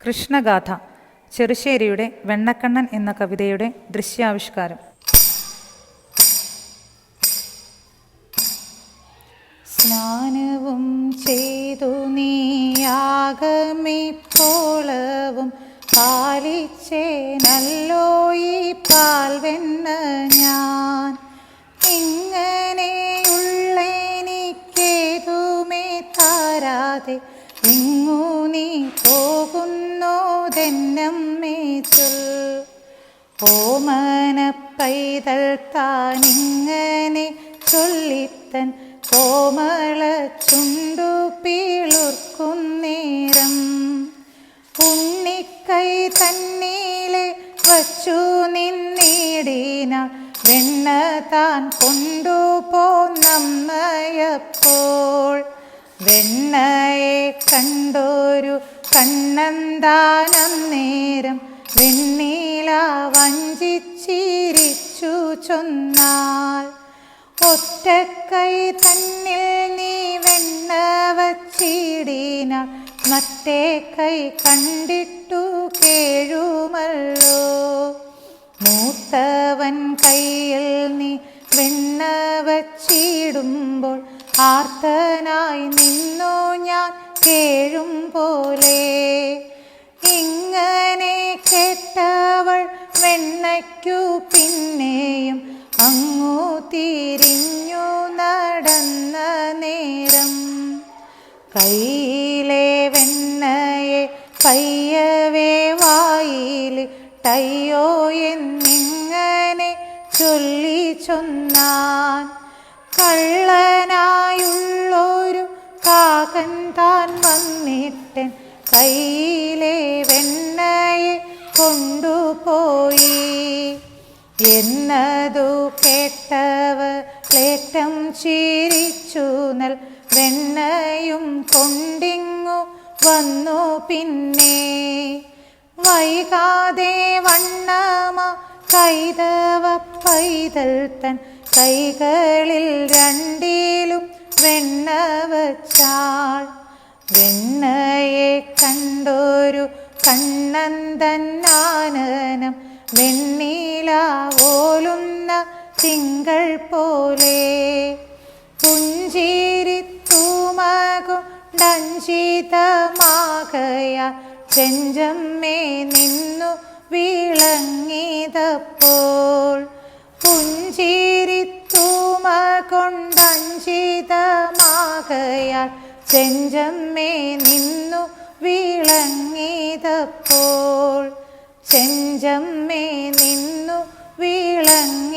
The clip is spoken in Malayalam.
കൃഷ്ണഗാഥ ചെറുശ്ശേരിയുടെ വെണ്ണക്കണ്ണൻ എന്ന കവിതയുടെ ദൃശ്യാവിഷ്കാരം. സ്നാനവും ചെയ്തു നീയാകമിപ്പോളവും പാലിച്ചേനല്ലോ ഈ പാൽവെണ്ണ ഞാൻ. ഇങ്ങനെയുള്ളെനിക്കേതുമേ താരാതെ ഇങ്ങു നീ പോകുന്നോതെന്നമ്മേ ചൊൽ. ഓമന പൈതൽ താനിങ്ങനെ ചൊല്ലിത്തൻ കോമള ചുണ്ടു പീളുർക്കുന്നേരം ഉണ്ണിക്കൈ തന്നീലെ വച്ചു നിന്നിടിനാൾ വെണ്ണ താൻ കൊണ്ടുപോന്നമ്മയപ്പോൾ. വെണ്ണയെ കണ്ടൊരു കണ്ണന്താനം നേരം വെണ്ണീല വഞ്ചിച്ചിരിച്ചു ചൊന്നാൽ. ഒറ്റക്കൈ തന്നിൽ നീ വെണ്ണ വച്ചിടിനാൾ മറ്റേ കൈ കണ്ടിട്ടു കേഴുമല്ലോ. മൂത്തവൻ കയ്യിൽ നീ വെണ്ണ വച്ചിടുമ്പോൾ ആർത്തനായി നിന്നു ഞാൻ കേഴും പോലെ. ഇങ്ങനെ കേട്ടവൾ വെണ്ണയ്ക്കു പിന്നെയും അങ്ങു തിരിഞ്ഞു നടന്ന നേരം കയ്യിലെ വെണ്ണയെ പയ്യവേ വായിലിട്ടയ്യോ എന്നിങ്ങനെ ചൊല്ലി ചൊന്നാൻ. കള്ളനായുള്ളൊരു കാകൻ താൻ വന്നിട്ടൻ കയ്യിലെ വെണ്ണയെ കൊണ്ടുപോയി എന്നതു കേട്ടവളേറ്റം ചിരിച്ചു നൽ വെണ്ണയും കൊണ്ടിങ്ങു വന്നു പിന്നെ. വൈകാതെ വണ്ണമ കൈതവ പൈതൽ തൻ കൈകളിൽ രണ്ടിലും വെണ്ണ വച്ചാൾ. വെണ്ണയെ കണ്ടൊരു കണ്ണന്തന്നാനനം വെണ്ണീല ഓലുന്ന തിങ്കൾ പോലെ. പുഞ്ചിരിത്തൂമകൊണ്ടഞ്ചിതമാകയാൽ ചെഞ്ചമ്മേ നിന്നു വിളങ്ങിയതപ്പോൾ. പുഞ്ചിരിത്തൂമകൊണ്ടഞ്ചിതമാകയാൽ ചെഞ്ചമ്മേ നിന്നു വിളങ്ങിയതപ്പോൾ. ചെഞ്ചമ്മേ നിന്നു വിളങ്ങി